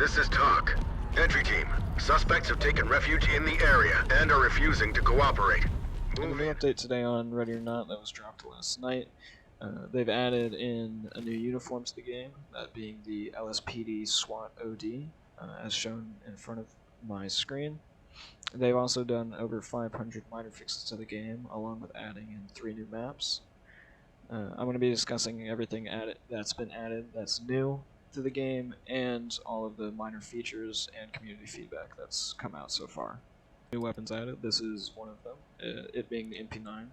This is TOC. Entry team. Suspects have taken refuge in the area and are refusing to cooperate. And a new update today on Ready or Not that was dropped last night. They've added in a new uniform to the game, that being the LSPD SWAT OD, as shown in front of my screen. They've also done over 500 minor fixes to the game, along with adding in 3 new maps. I'm going to be discussing everything that's been added that's new to the game, and all of the minor features and community feedback that's come out so far. New weapons added, this is one of them, it being the MP9.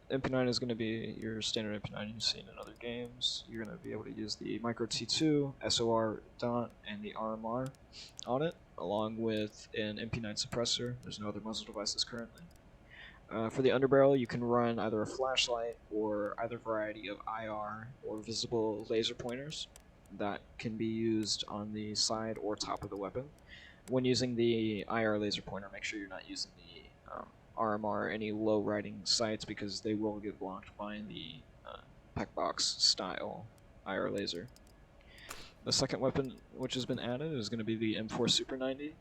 MP9 is going to be your standard MP9 you've seen in other games. You're going to be able to use the Micro T2, SOR dot, and the RMR on it, along with an MP9 suppressor. There's no other muzzle devices currently. For the underbarrel, you can run either a flashlight or either variety of IR or visible laser pointers that can be used on the side or top of the weapon. When using the IR laser pointer, make sure you're not using the RMR or any low riding sights, because they will get blocked by the PECBOX style IR laser. The second weapon which has been added is going to be the M4 Super 90.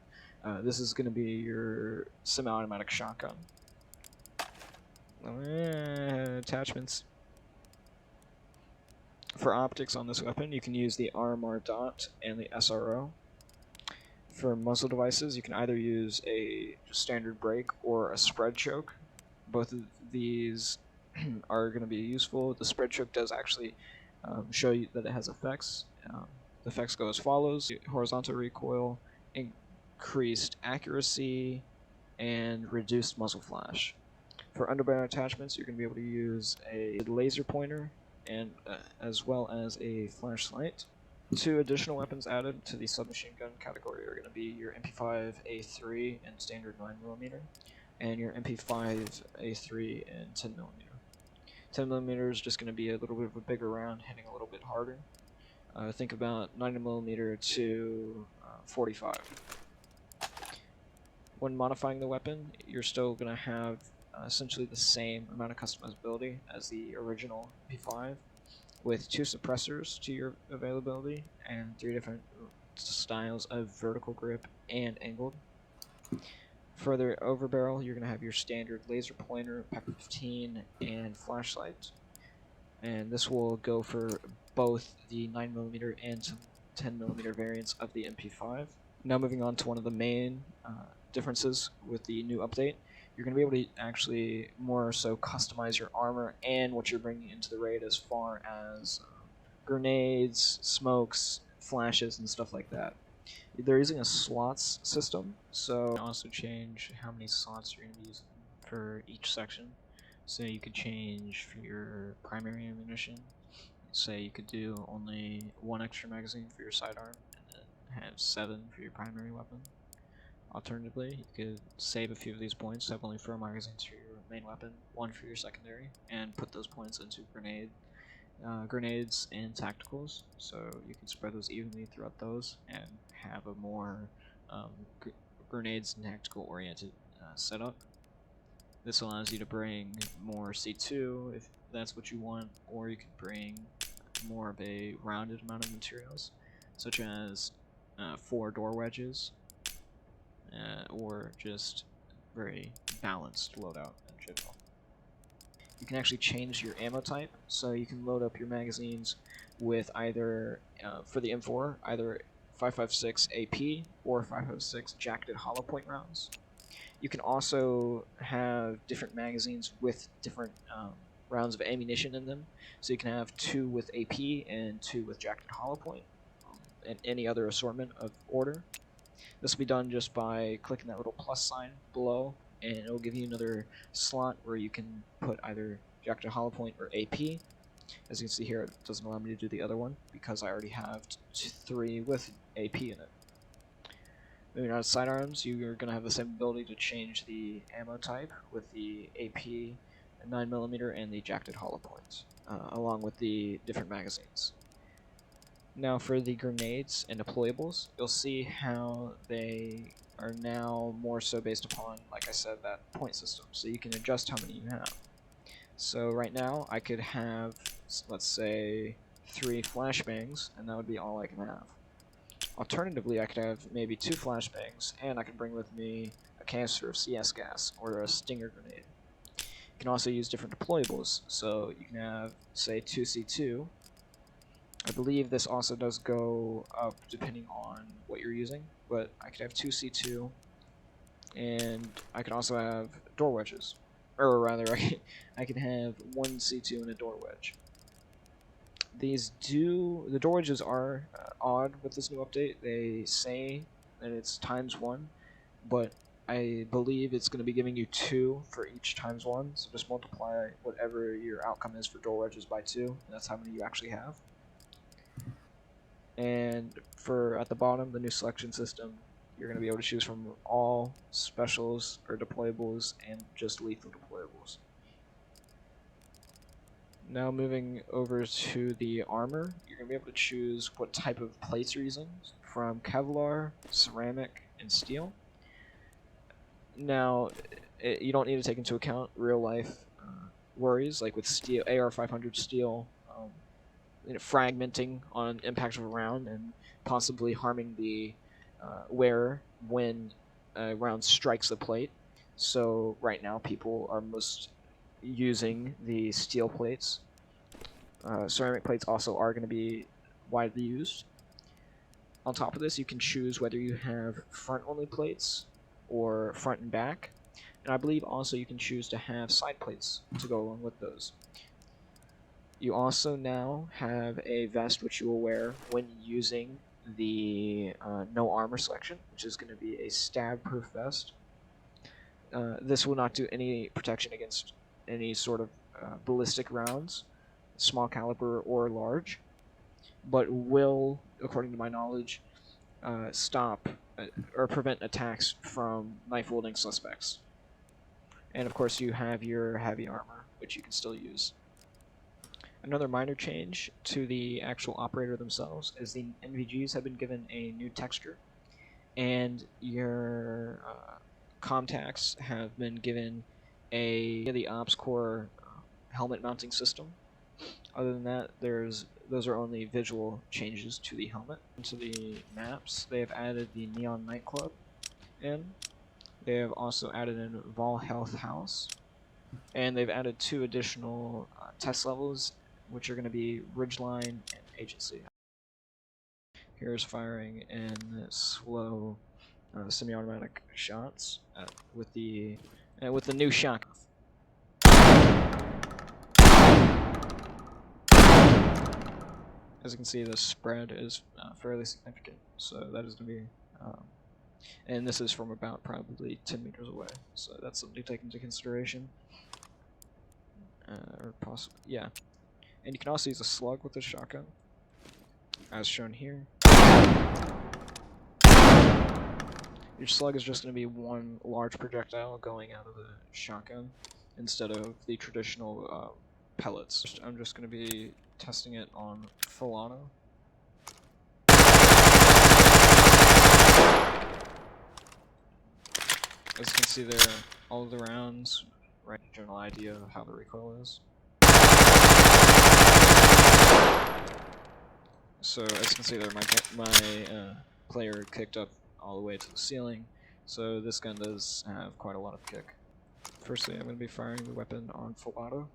This is going to be your semi-automatic shotgun. Attachments. For optics on this weapon, you can use the RMR dot and the SRO. For muzzle devices, you can either use a standard break or a spread choke. Both of these are going to be useful. The spread choke does actually show you that it has effects. The effects go as follows: horizontal recoil, increased accuracy, and reduced muzzle flash. For underbarrel attachments, you're going to be able to use a laser pointer and as well as a flashlight. 2 additional weapons added to the submachine gun category are going to be your MP5A3 and standard 9mm, and your MP5A3 and 10mm. 10mm is just going to be a little bit of a bigger round, hitting a little bit harder. Think about 9mm to 45. When modifying the weapon, you're still going to have essentially the same amount of customizability as the original MP5, with 2 suppressors to your availability and 3 different styles of vertical grip and angled. For the overbarrel, you're going to have your standard laser pointer, PEC-15, and flashlight. And this will go for both the 9mm and 10mm variants of the MP5. Now moving on to one of the main differences with the new update. You're going to be able to actually more so customize your armor and what you're bringing into the raid, as far as grenades, smokes, flashes, and stuff like that. They're using a slots system, so you can also change how many slots you're going to be using for each section. So you could change for your primary ammunition. Say you could do only 1 extra magazine for your sidearm, and then have 7 for your primary weapon. Alternatively, you could save a few of these points, have only 4 magazines for your main weapon, 1 for your secondary, and put those points into grenades and tacticals, so you can spread those evenly throughout those and have a more grenades and tactical oriented setup. This allows you to bring more C2 if that's what you want, or you can bring more of a rounded amount of materials, such as 4 door wedges, or just very balanced loadout in general. You can actually change your ammo type, so you can load up your magazines with either, for the M4, either 5.56 AP or 5.56 jacketed hollow point rounds. You can also have different magazines with different rounds of ammunition in them, so you can have 2 with AP and 2 with jacketed hollow point, and any other assortment of order. This will be done just by clicking that little plus sign below, and it will give you another slot where you can put either jacketed hollow point or AP. As you can see here, it doesn't allow me to do the other one because I already have 3 with AP in it. Moving on to sidearms, you're going to have the same ability to change the ammo type with the AP 9mm and the jacketed hollow points, along with the different magazines. Now for the grenades and deployables, you'll see how they are now more so based upon, like I said, that point system, so you can adjust how many you have. So right now I could have, let's say, 3 flashbangs, and that would be all I can have. Alternatively, I could have maybe 2 flashbangs, and I could bring with me a canister of CS gas or a stinger grenade. You can also use different deployables, so you can have, say, 2C2. I believe this also does go up depending on what you're using, but I could have 2C2, and I could also have door wedges. Or rather, I could have 1C2 and a door wedge. The door wedges are odd with this new update. They say that it's ×1, but I believe it's going to be giving you 2 for each ×1, so just multiply whatever your outcome is for door wedges by 2, and that's how many you actually have. And for at the bottom, the new selection system, you're going to be able to choose from all specials or deployables and just lethal deployables. Now moving over to the armor, you're going to be able to choose what type of plates you're using, from Kevlar, ceramic, and steel. Now, you don't need to take into account real-life worries, like with steel, AR-500 steel, fragmenting on impact of a round and possibly harming the wearer when a round strikes the plate. So right now, people are most using the steel plates. Ceramic plates also are going to be widely used. On top of this, you can choose whether you have front-only plates or front and back, and I believe also you can choose to have side plates to go along with those. You also now have a vest which you will wear when using the no armor selection, which is going to be a stab-proof vest. This will not do any protection against any sort of ballistic rounds, small caliber or large, but will, according to my knowledge, stop or prevent attacks from knife-wielding suspects. And of course you have your heavy armor, which you can still use. Another minor change to the actual operator themselves is the NVGs have been given a new texture, and your contacts have been given the Ops Core helmet mounting system. Other than that, those are only visual changes to the helmet. Into the maps, they have added the Neon Nightclub in. They have also added in Valhealth House, and they've added 2 additional test levels, which are going to be Ridgeline and Agency. Here's firing in slow semi-automatic shots with the new shotgun. As you can see, the spread is fairly significant, so that is going to be, and this is from about probably 10 meters away, so that's something to take into consideration. Or possibly, yeah. And you can also use a slug with the shotgun, as shown here. Your slug is just going to be one large projectile going out of the shotgun instead of the traditional pellets. I'm just going to be testing it on full auto. As you can see there, all of the rounds, right, general idea of how the recoil is. So as you can see there, my player kicked up all the way to the ceiling, so this gun does have quite a lot of kick. Firstly, I'm going to be firing the weapon on full auto.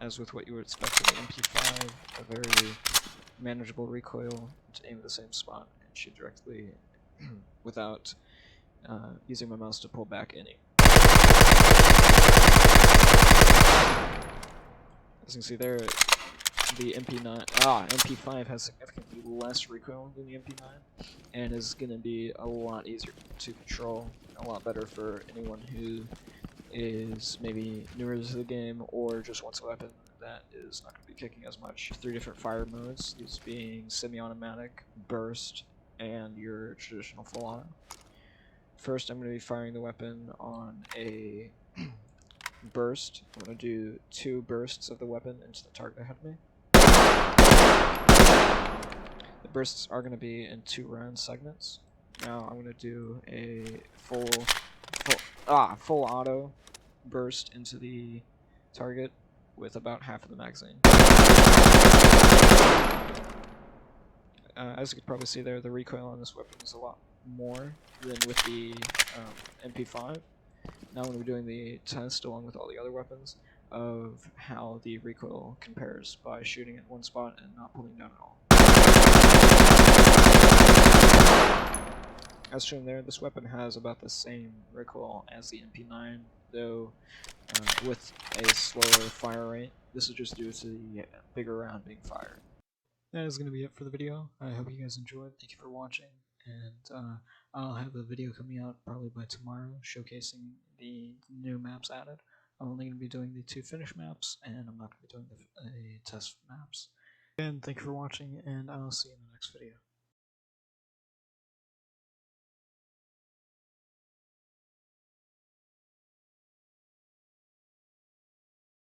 As with what you would expect from the MP5, a very manageable recoil to aim at the same spot and shoot directly without using my mouse to pull back any. As you can see there, the MP5 has significantly less recoil than the MP9, and is going to be a lot easier to control, a lot better for anyone who is maybe newer to the game or just wants a weapon that is not going to be kicking as much. 3 different fire modes, these being semi-automatic, burst, and your traditional full auto. First, I'm going to be firing the weapon on a burst. I'm going to do 2 bursts of the weapon into the target ahead of me. The bursts are going to be in 2 round segments. Now I'm going to do a full auto burst into the target with about half of the magazine. as you can probably see there, the recoil on this weapon is a lot more than with the MP5. Now when we're doing the test along with all the other weapons of how the recoil compares by shooting at one spot and not pulling down at all. As shown there, this weapon has about the same recoil as the MP9, though with a slower fire rate. This is just due to the bigger round being fired. That is going to be it for the video. I hope you guys enjoyed. Thank you for watching, and I'll have a video coming out probably by tomorrow showcasing the new maps added. I'm only going to be doing the 2 finished maps, and I'm not going to be doing the test maps. Again, thank you for watching, and I'll see you in the next video.